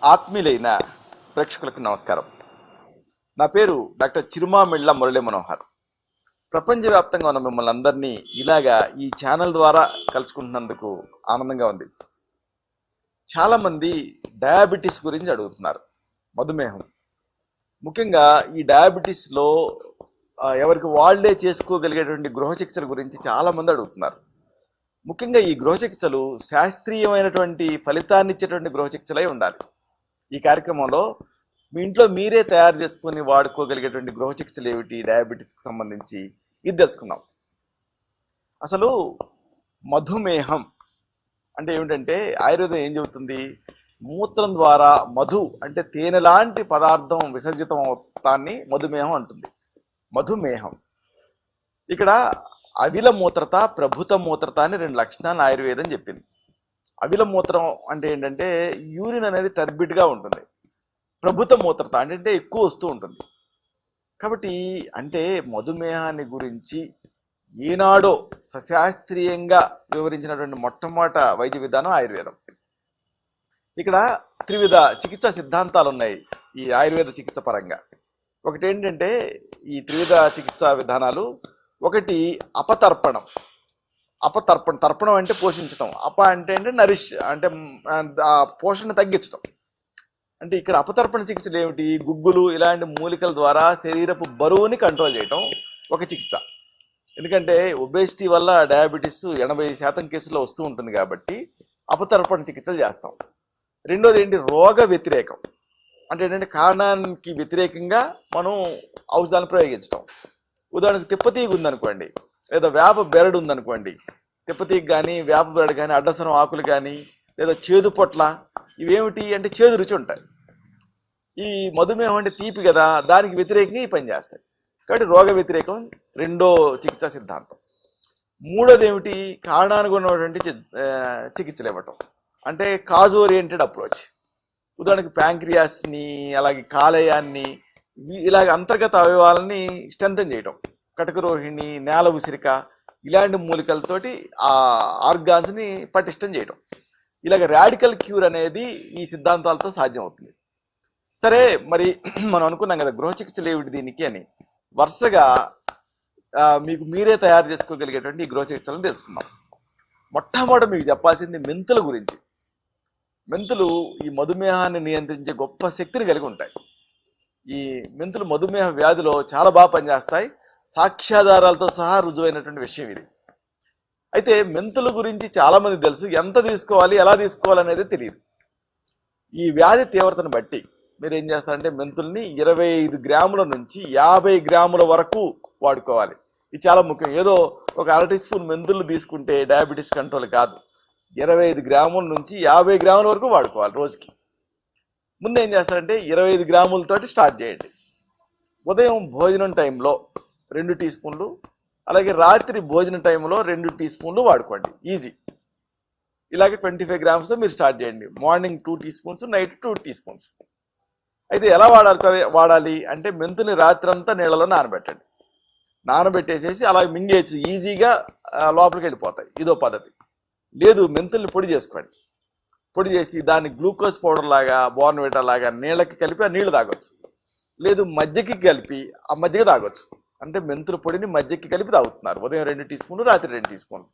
ఆత్మీయులైన ప్రేక్షకులకు నమస్కారం. నా పేరు డాక్టర్ చిరుమామిళ్ళ మురళీ మనోహర్. ప్రపంచవ్యాప్తంగా ఉన్న మిమ్మల్ని అందరినీ ఇలాగా ఈ ఛానల్ ద్వారా కలుసుకుంటున్నందుకు ఆనందంగా ఉంది. చాలామంది డయాబెటీస్ గురించి అడుగుతున్నారు, మధుమేహం. ముఖ్యంగా ఈ డయాబెటీస్లో ఎవరికి వాళ్ళే చేసుకోగలిగేటువంటి గృహ చికిత్సల గురించి చాలామంది అడుగుతున్నారు. ముఖ్యంగా ఈ గృహ చికిత్సలు శాస్త్రీయమైనటువంటి ఫలితాన్ని ఇచ్చేటువంటి గృహ చికిత్సలై ఉండాలి. ఈ కార్యక్రమంలో మీ ఇంట్లో మీరే తయారు చేసుకుని వాడుకోగలిగేటువంటి గృహ చికిత్సలు ఏమిటి డయాబెటీస్కి సంబంధించి ఇది తెలుసుకుందాం. అసలు మధుమేహం అంటే ఏమిటంటే ఆయుర్వేదం ఏం చెబుతుంది? మూత్రం ద్వారా మధు అంటే తేనె లాంటి పదార్థం విసర్జితం అవుతాన్ని మధుమేహం అంటుంది. మధుమేహం ఇక్కడ అవిల మూత్రత, ప్రభుత మూత్రత అని రెండు లక్షణాలు ఆయుర్వేదం చెప్పింది. అవిల మూత్రం అంటే ఏంటంటే యూరిన్ అనేది టర్బిడ్గా ఉంటుంది. ప్రభుత మూత్రత అంటే ఎక్కువ వస్తూ ఉంటుంది. కాబట్టి అంటే మధుమేహాన్ని గురించి ఏనాడో సశాస్త్రీయంగా వివరించినటువంటి మొట్టమొదట వైద్య విధానం ఆయుర్వేదం. ఇక్కడ త్రివిధ చికిత్సా సిద్ధాంతాలు ఉన్నాయి ఈ ఆయుర్వేద చికిత్స పరంగా. ఒకటి ఏంటంటే ఈ త్రివిధ చికిత్సా విధానాలు, ఒకటి అపతర్పణం. తర్పణం అంటే పోషించటం, అంటే నరిష్ అంటే ఆ పోషణ తగ్గించటం. అంటే ఇక్కడ అపతర్పణ చికిత్సలు ఏమిటి? గుగ్గులు ఇలాంటి మూలికల ద్వారా శరీరపు బరువుని కంట్రోల్ చేయటం ఒక చికిత్స. ఎందుకంటే ఒబేసిటీ వల్ల డయాబెటీస్ 80% కేసుల్లో వస్తూ ఉంటుంది కాబట్టి అపతర్పణ చికిత్సలు చేస్తాం. రెండోది ఏంటి? రోగ వ్యతిరేకం. అంటే ఏంటంటే కారణానికి వ్యతిరేకంగా మనం ఔషధాలను ప్రయోగించడం. ఉదాహరణకు తిప్పతీగ ఉందనుకోండి, లేదా వేప బెరడు ఉందనుకోండి, తిప్పతీగ కానీ వేప బెరడు కానీ అడ్డసరం ఆకులు కానీ లేదా చేదు పొట్ల, ఇవేమిటి అంటే చేదు రుచి ఉంటాయి. ఈ మధుమేహం అంటే తీపి కదా, దానికి వ్యతిరేకంగా ఈ పని చేస్తాయి. కాబట్టి రోగ వ్యతిరేకం రెండో చికిత్సా సిద్ధాంతం. మూడోది ఏమిటి? కారణానుగుణమైనటువంటి చికిత్సలు ఇవ్వటం, అంటే కాజ్ ఓరియంటెడ్ అప్రోచ్. ఉదాహరణకు ప్యాంక్రియాస్ని, అలాగే కాలేయాన్ని, ఇలాగ అంతర్గత అవయవాలని స్ట్రెంథెన్ చేయటం, కటకరోహిణి, నేల ఉసిరిక ఇలాంటి మూలికలతోటి ఆ ఆర్గాన్స్ని పటిష్టం చేయటం. ఇలాగ రాడికల్ క్యూర్ అనేది ఈ సిద్ధాంతాలతో సాధ్యం అవుతుంది. సరే, మరి మనం అనుకున్నాం కదా గృహ చికిత్సలు ఏమిటి దీనికి అని. వరుసగా మీకు మీరే తయారు చేసుకోగలిగేటువంటి ఈ గృహ చికిత్సలను తెలుసుకుందాం. మొట్టమొదట మీకు చెప్పాల్సింది మెంతుల గురించి. మెంతులు ఈ మధుమేహాన్ని నియంత్రించే గొప్ప శక్తిని కలిగి ఉంటాయి. ఈ మెంతులు మధుమేహ వ్యాధిలో చాలా బాగా పనిచేస్తాయి. సాక్ష్యాధారాలతో సహా రుజువైనటువంటి విషయం ఇది. అయితే మెంతుల గురించి చాలా మంది తెలుసు, ఎంత తీసుకోవాలి, ఎలా తీసుకోవాలి అనేది తెలియదు. ఈ వ్యాధి తీవ్రతను బట్టి మీరు ఏం చేస్తారంటే మెంతుల్ని 25 గ్రాముల నుంచి 50 గ్రాముల వరకు వాడుకోవాలి. ఇది చాలా ముఖ్యం. ఏదో ఒక అర టీ స్పూన్ మెంతులు తీసుకుంటే డయాబెటీస్ కంట్రోల్ కాదు. 25 గ్రాముల నుంచి 50 గ్రాముల వరకు వాడుకోవాలి రోజుకి. ముందు ఏం చేస్తారంటే 25 గ్రాములతోటి స్టార్ట్ చేయండి. ఉదయం భోజనం టైంలో 2 టీ స్పూన్లు, అలాగే రాత్రి భోజన టైంలో 2 టీ స్పూన్లు వాడుకోండి. ఈజీ. ఇలాగే 25 గ్రామ్స్తో మీరు స్టార్ట్ చేయండి. Morning 2 teaspoons, night 2 teaspoons. అయితే ఎలా వాడాలి అంటే మెంతుని రాత్రంతా నీళ్ళలో నానబెట్టండి. నానబెట్టేసేసి అలా మింగేయచ్చు, ఈజీగా లోపలికి వెళ్ళిపోతాయి. ఇదో పద్ధతి. లేదు, మెంతుల్ని పొడి చేసుకోండి. పొడి చేసి దాన్ని గ్లూకోజ్ పౌడర్ లాగా, బోర్న్విటా లాగా నీళ్ళకి కలిపి ఆ నీళ్లు తాగొచ్చు. లేదు, మజ్జిగకి కలిపి ఆ మజ్జిగ తాగొచ్చు. అంటే మెంతుల పొడిని మజ్జిగకి కలిపి తాగుతున్నారు. ఉదయం 2 టీ స్పూన్లు, రాత్రి 2 టీ స్పూన్లు.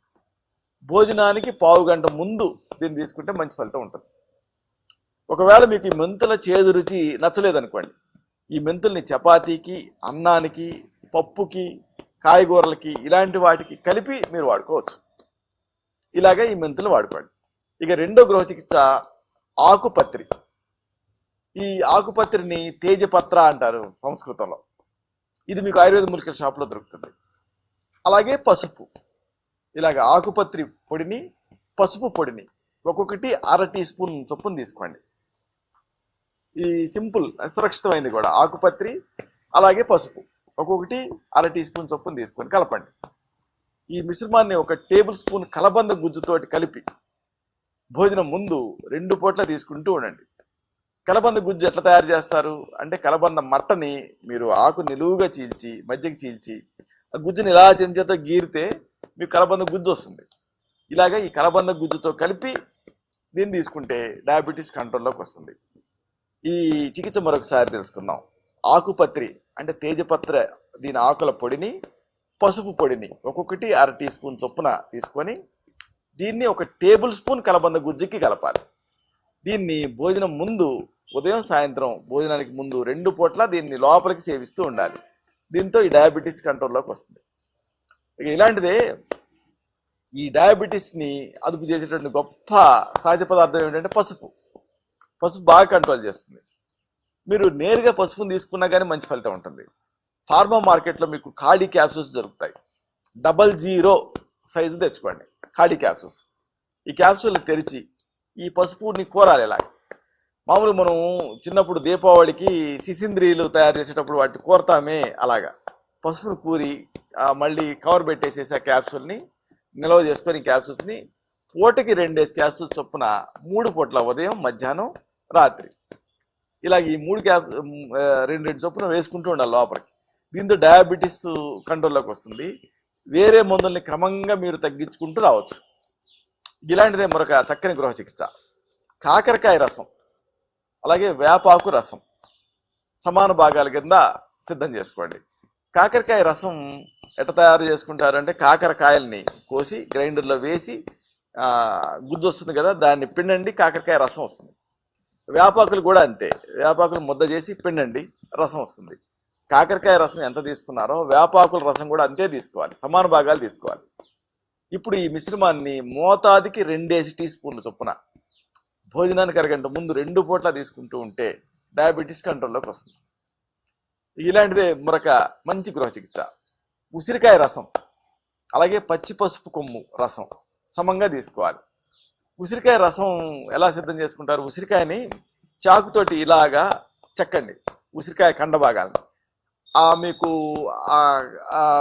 భోజనానికి పావు గంట ముందు దీన్ని తీసుకుంటే మంచి ఫలితం ఉంటుంది. ఒకవేళ మీకు ఈ మెంతుల చేదు రుచి నచ్చలేదనుకోండి, ఈ మెంతుల్ని చపాతీకి, అన్నానికి, పప్పుకి, కాయగూరలకి ఇలాంటి వాటికి కలిపి మీరు వాడుకోవచ్చు. ఇలాగే ఈ మెంతులు వాడుకోండి. ఇక రెండో గృహ చికిత్స ఆకుపత్రి. ఈ ఆకుపత్రిని తేజపత్ర అంటారు సంస్కృతంలో. ఇది మీకు ఆయుర్వేద మూలికల షాప్లో దొరుకుతుంది. అలాగే పసుపు. ఇలాగ ఆకుపత్రి పొడిని, పసుపు పొడిని ఒక్కొక్కటి అర టీ స్పూన్ చొప్పున తీసుకోండి. ఈ సింపుల్, సురక్షితమైంది కూడా. ఆకుపత్రి అలాగే పసుపు ఒక్కొక్కటి అర టీ స్పూన్ చొప్పున తీసుకొని కలపండి. ఈ మిశ్రమాన్ని ఒక టేబుల్ స్పూన్ కలబంద గుజ్జుతోటి కలిపి భోజనం ముందు 2 పూట్ల తీసుకుంటూ ఉండండి. కలబంద గుజ్జు ఎట్లా తయారు చేస్తారు అంటే, కలబంద మట్టని మీరు ఆకు నిలువుగా చీల్చి, మధ్యకి చీల్చి, ఆ గుజ్జుని ఇలా చెంచాతో గీరితే మీకు కలబంద గుజ్జు వస్తుంది. ఇలాగ ఈ కలబంద గుజ్జుతో కలిపి దీన్ని తీసుకుంటే డయాబెటీస్ కంట్రోల్లోకి వస్తుంది. ఈ చికిత్స మరొకసారి తెలుసుకుందాం. ఆకుపత్రి అంటే తేజపత్ర, దీని ఆకుల పొడిని, పసుపు పొడిని ఒక్కొక్కటి 1/2 టీ స్పూన్ చొప్పున తీసుకొని దీన్ని 1 టేబుల్ స్పూన్ కలబంద గుజ్జుకి కలపాలి. దీన్ని భోజనం ముందు, ఉదయం సాయంత్రం భోజనానికి ముందు 2 పూట్ల దీన్ని లోపలికి సేవిస్తూ ఉండాలి. దీంతో ఈ డయాబెటీస్ కంట్రోల్లోకి వస్తుంది. ఇక ఇలాంటిదే ఈ డయాబెటీస్ ని అదుపు చేసేటువంటి గొప్ప సహజ పదార్థం ఏంటంటే పసుపు. పసుపు బాగా కంట్రోల్ చేస్తుంది. మీరు నేరుగా పసుపుని తీసుకున్నా కానీ మంచి ఫలితం ఉంటుంది. ఫార్మా మార్కెట్లో మీకు ఖాళీ క్యాప్సూల్స్ దొరుకుతాయి. 00 సైజు తెచ్చుకోండి ఖాళీ క్యాప్సూల్స్. ఈ క్యాప్సూల్ తెరిచి ఈ పసుపుని కూరాలి. ఇలా మామూలు మనం చిన్నప్పుడు దీపావళికి సిసింద్రీలు తయారు చేసేటప్పుడు వాటిని కూరతామే, అలాగా పసుపును కూరి మళ్ళీ కవర్ పెట్టేసేసి ఆ క్యాప్సూల్ని నిల్వ చేసుకొని క్యాప్సూల్స్ని పూటకి 2 క్యాప్సూల్స్ చొప్పున 3 పూట్ల ఉదయం, మధ్యాహ్నం, రాత్రి ఇలాగ ఈ 2 చొప్పున వేసుకుంటూ ఉండాలి లోపలికి. దీంతో డయాబెటీస్ కంట్రోల్లోకి వస్తుంది. వేరే మందుల్ని క్రమంగా మీరు తగ్గించుకుంటూ రావచ్చు. ఇలాంటిదే మరొక చక్కని గృహ చికిత్స. కాకరకాయ రసం అలాగే వేపాకు రసం సమాన భాగాల కింద సిద్ధం చేసుకోండి. కాకరకాయ రసం ఎట్లా తయారు చేసుకుంటారంటే కాకరకాయల్ని కోసి గ్రైండర్లో వేసి గుజ్జు వస్తుంది కదా, దాన్ని పిండండి, కాకరకాయ రసం వస్తుంది. వేపాకులు కూడా అంతే, వేపాకులు ముద్ద చేసి పిండండి, రసం వస్తుంది. కాకరకాయ రసం ఎంత తీసుకున్నారో వేపాకుల రసం కూడా అంతే తీసుకోవాలి, సమాన భాగాలు తీసుకోవాలి. ఇప్పుడు ఈ మిశ్రమాన్ని మోతాదికి 2 టీ స్పూన్లు చొప్పున భోజనానికి అరగంట ముందు 2 పూట్ల తీసుకుంటూ ఉంటే డయాబెటీస్ కంట్రోల్లోకి వస్తుంది. ఇలాంటిదే మరొక మంచి గృహ చికిత్స. ఉసిరికాయ రసం అలాగే పచ్చి పసుపు కొమ్ము రసం సమంగా తీసుకోవాలి. ఉసిరికాయ రసం ఎలా సిద్ధం చేసుకుంటారు? ఉసిరికాయని చాకుతోటి ఇలాగా చెక్కండి, ఉసిరికాయ కండ భాగాలను. మీకు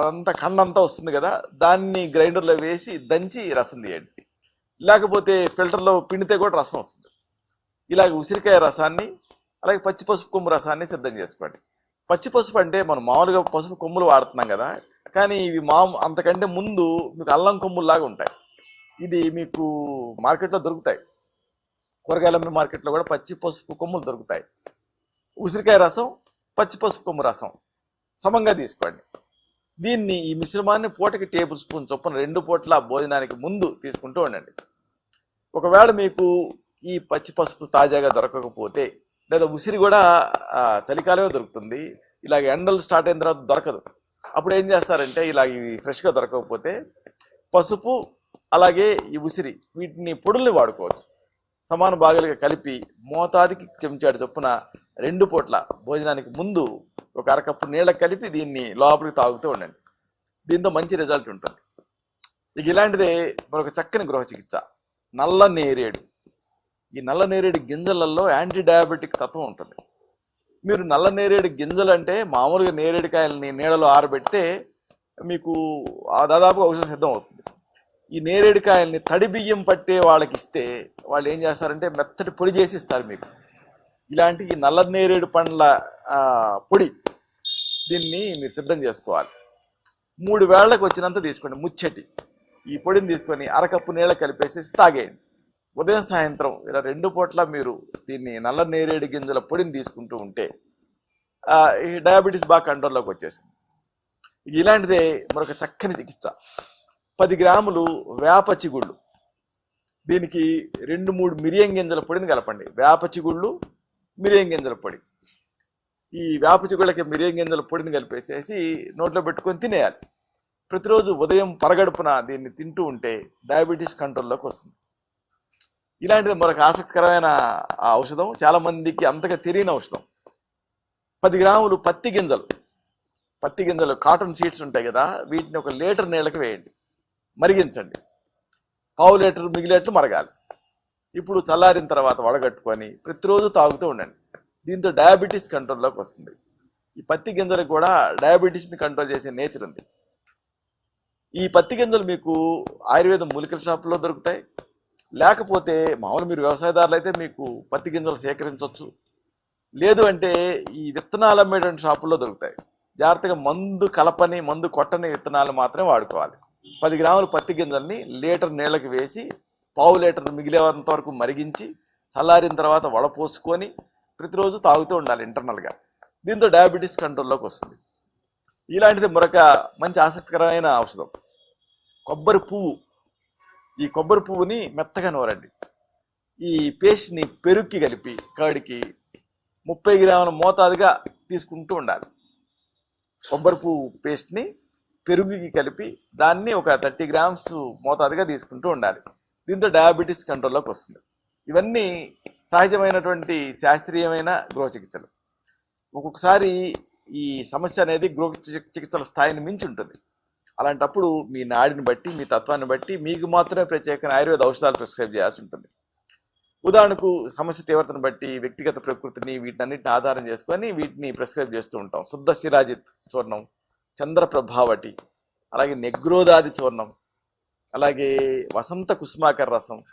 అంత కండంతా వస్తుంది కదా, దాన్ని గ్రైండర్లో వేసి దంచి రసం తీయండి. లేకపోతే ఫిల్టర్లో పిండితే కూడా రసం వస్తుంది. ఇలాగ ఉసిరికాయ రసాన్ని అలాగే పచ్చి పసుపు కొమ్ము రసాన్ని సిద్ధం చేసుకోండి. పచ్చి పసుపు అంటే మనం మామూలుగా పసుపు కొమ్ములు వాడుతున్నాం కదా, కానీ ఇవి అంతకంటే ముందు మీకు అల్లం కొమ్ముల్లాగా ఉంటాయి. ఇది మీకు మార్కెట్లో దొరుకుతాయి, కూరగాయల మార్కెట్లో కూడా పచ్చి పసుపు కొమ్ములు దొరుకుతాయి. ఉసిరికాయ రసం, పచ్చి పసుపు కొమ్ము రసం సమంగా తీసుకోండి. దీన్ని ఈ మిశ్రమాన్ని పూటకి టేబుల్ స్పూన్ చొప్పున 2 పూట్ల భోజనానికి ముందు తీసుకుంటూ ఉండండి. ఒకవేళ మీకు ఈ పచ్చి పసుపు తాజాగా దొరకకపోతే, లేదా ఉసిరి కూడా చలికాలమే దొరుకుతుంది, ఇలాగ ఎండలు స్టార్ట్ అయిన తర్వాత దొరకదు, అప్పుడు ఏం చేస్తారంటే ఇలాగ ఇవి ఫ్రెష్గా దొరకకపోతే పసుపు అలాగే ఈ ఉసిరి వీటిని పొడుల్ని వాడుకోవచ్చు. సమాన భాగాలుగా కలిపి మోతాదికి చెంచాడు చొప్పున 2 పూట్ల భోజనానికి ముందు 1/2 కప్పు నీళ్ళకి కలిపి దీన్ని లోపలికి తాగుతూ ఉండండి. దీంతో మంచి రిజల్ట్ ఉంటుంది. ఇక ఇలాంటిదే మరొక చక్కని గృహ చికిత్స, నల్ల నేరేడు. ఈ నల్ల నేరేడు గింజలలో యాంటీ డయాబెటిక్ తత్వం ఉంటుంది. మీరు నల్ల నేరేడు గింజలు అంటే మామూలుగా నేరేడుకాయలని నీడలో ఆరబెడితే మీకు దాదాపుగా ఔషధం సిద్ధం అవుతుంది. ఈ నేరేడుకాయల్ని తడి బియ్యం పట్టే వాళ్ళకి ఇస్తే వాళ్ళు ఏం చేస్తారంటే మెత్తటి పొడి చేసి ఇస్తారు మీకు. ఇలాంటి ఈ నల్ల నేరేడు పండ్ల పొడి, దీన్ని మీరు సిద్ధం చేసుకోవాలి. 3 వేళ్లకు వచ్చినంత తీసుకోండి, ముచ్చటి ఈ పొడిని తీసుకొని 1/2 కప్పు నీళ్ళ కలిపేసి తాగేయండి. ఉదయం సాయంత్రం ఇలా 2 పూట్ల మీరు దీన్ని నల్ల నేరేడు గింజల పొడిని తీసుకుంటూ ఉంటే ఈ డయాబెటీస్ బాగా కంట్రోల్లోకి వచ్చేస్తుంది. ఇలాంటిదే మరొక చక్కని చికిత్స, 10 గ్రాములు వేప చిగుళ్ళు, దీనికి 2-3 మిరియం గింజల పొడిని కలపండి. వేప చిగుళ్ళు, మిరియం గింజల పొడి. ఈ వేప చిగుళ్ళకి మిరియం గింజల పొడిని కలిపేసేసి నోట్లో పెట్టుకొని తినేయాలి. ప్రతిరోజు ఉదయం పరగడుపున దీన్ని తింటూ ఉంటే డయాబెటీస్ కంట్రోల్లోకి వస్తుంది. ఇలాంటిది మరొక ఆసక్తికరమైన ఔషధం, చాలా మందికి అంతగా తెలియని ఔషధం. 10 గ్రాములు పత్తి గింజలు కాటన్ సీడ్స్ ఉంటాయి కదా, వీటిని 1 లీటర్ నీళ్ళకి వేయండి, మరిగించండి. 1/2 లీటర్ మిగిలేట్లు మరగాలి. ఇప్పుడు చల్లారిన తర్వాత వడగట్టుకొని ప్రతిరోజు తాగుతూ ఉండండి. దీంతో డయాబెటీస్ కంట్రోల్లోకి వస్తుంది. ఈ పత్తి గింజలకు కూడా డయాబెటీస్ని కంట్రోల్ చేసే నేచర్ ఉంది. ఈ పత్తి గింజలు మీకు ఆయుర్వేదం మూలికల షాపులో దొరుకుతాయి. లేకపోతే మామూలు మీరు వ్యవసాయదారులు అయితే మీకు పత్తి గింజలు సేకరించవచ్చు. లేదు అంటే ఈ విత్తనాలు అమ్మేటువంటి షాపుల్లో దొరుకుతాయి. జాగ్రత్తగా మందు కలపని, మందు కొట్టని విత్తనాలు మాత్రమే వాడుకోవాలి. 10 గ్రాముల పత్తి గింజల్ని లీటర్ నీళ్ళకి వేసి 1/2 లీటర్ మిగిలేంత వరకు మరిగించి చల్లారిన తర్వాత వడపోసుకొని ప్రతిరోజు తాగుతూ ఉండాలి ఇంటర్నల్గా. దీంతో డయాబెటీస్ కంట్రోల్లోకి వస్తుంది. ఇలాంటిది మరొక మంచి ఆసక్తికరమైన ఔషధం కొబ్బరి పువ్వు. ఈ కొబ్బరి పువ్వుని మెత్తగా నూరండి. ఈ పేస్ట్ని పెరుగుకి కలిపి కర్డ్కి 30 గ్రాముల మోతాదుగా తీసుకుంటూ ఉండాలి. కొబ్బరి పువ్వు పేస్ట్ని పెరుగుకి కలిపి దాన్ని ఒక 30 గ్రామ్స్ మోతాదుగా తీసుకుంటూ ఉండాలి. దీంతో డయాబెటీస్ కంట్రోల్లోకి వస్తుంది. ఇవన్నీ సహజమైనటువంటి శాస్త్రీయమైన గృహ చికిత్సలు. ఒక్కొక్కసారి ఈ సమస్య అనేది గృహ చికిత్సల స్థాయిని మించి ఉంటుంది. అలాంటప్పుడు మీ నాడిని బట్టి, మీ తత్వాన్ని బట్టి మీకు మాత్రమే ప్రత్యేకమైన ఆయుర్వేద ఔషధాలు ప్రిస్క్రైబ్ చేయాల్సి ఉంటుంది. ఉదాహరణకు సమస్య తీవ్రతను బట్టి, వ్యక్తిగత ప్రకృతిని, వీటన్నిటిని ఆధారం చేసుకొని వీటిని ప్రిస్క్రైబ్ చేస్తూ ఉంటాం. శుద్ధ శిరాజిత్ చూర్ణం, చంద్ర ప్రభావటి, అలాగే నెగ్రోదాది చూర్ణం, అలాగే వసంత కుసుమాకర రసం,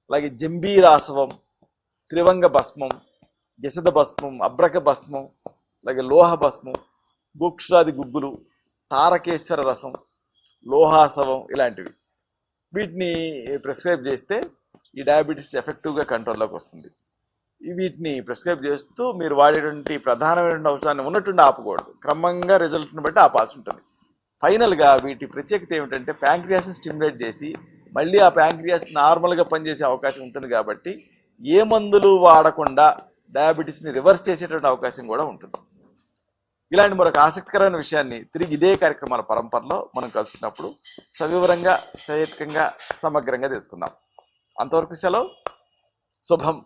అలాగే జంబీరాసవం, త్రివంగ భస్మం, జసద భస్మం, అబ్రక భస్మం, అలాగే లోహ భస్మం, గోక్షాది గుగ్గులు, తారకేశ్వర రసం, లోహాసవం ఇలాంటివి. వీటిని ప్రిస్క్రైబ్ చేస్తే ఈ డయాబెటీస్ ఎఫెక్టివ్గా కంట్రోల్లోకి వస్తుంది. వీటిని ప్రిస్క్రైబ్ చేస్తూ మీరు వాడేటువంటి ప్రధానమైన ఔషధాన్ని ఉన్నట్టుండి ఆపకూడదు. క్రమంగా రిజల్ట్ని బట్టి ఆపాల్సి ఉంటుంది. ఫైనల్గా వీటి ప్రత్యేకత ఏమిటంటే ప్యాంక్రియాస్ని స్టిమ్యులేట్ చేసి మళ్ళీ ఆ ప్యాంక్రియాస్ నార్మల్గా పనిచేసే అవకాశం ఉంటుంది. కాబట్టి ఏ మందులు వాడకుండా డయాబెటీస్ని రివర్స్ చేసేటువంటి అవకాశం కూడా ఉంటుంది. ఇలాంటి మరొక ఆసక్తికరమైన విషయాన్ని తిరిగి ఇదే కార్యక్రమాల పరంపరలో మనం కలుసుకున్నప్పుడు సవివరంగా, సహేతుకంగా, సమగ్రంగా తెలుసుకుందాం. అంతవరకు సెలవు. శుభం.